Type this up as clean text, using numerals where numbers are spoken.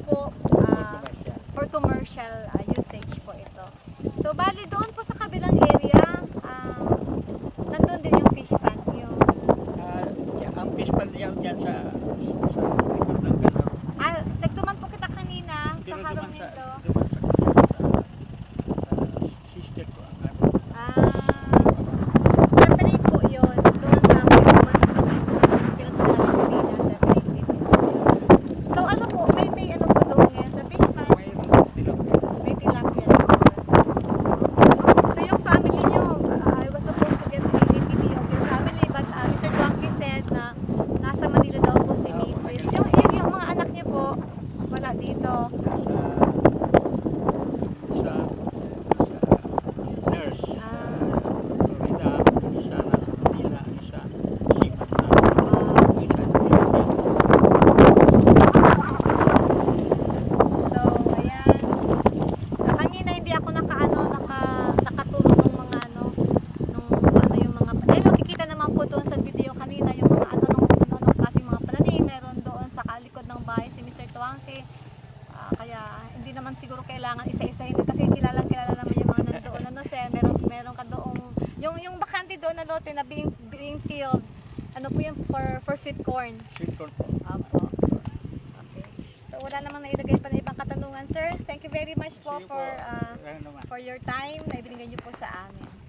po for commercial usage po ito. So bali doon po sa kabilang area, nandun din yung fish pond yung Ang fish pond yan sa likod ng ganun. nagduman po kita kanina sa Pero harong duman sa nito. sister ko ang Separate po yun. Doon sa pinuntahan natin kanina, separate din yun. So ano po, may ano po doon ngayon sa fish pond? mayroong tilapia. May tilapia doon. So yung family nyo, I was supposed to get a video of your family, but Mr. Duangki said na nasa Manila daw po si Mrs. Yung mga anak niyo po, wala dito. Sa nurse. Florida, isa nasa Manila, isa sikat na. Isa So, ayan. Kanina hindi ako nakatulong ng mga yung mga makikita naman po doon sa video kanina yung mga ano klaseng mga pananim meron doon sa kalikod ng bahay si Mr. Duangki. Kaya hindi naman siguro kailangan isa-isahin na kasi kilala naman yung mga nandoon meron ka doong yung bakante doon na lote na being tilled. Ano po yung for sweet corn. sweet corn po. Opo. Okay. So wala namang nailagay pa na ibang katanungan, sir. Thank you very much po Sige for Ano naman. for your time na ibinigay niyo po sa amin.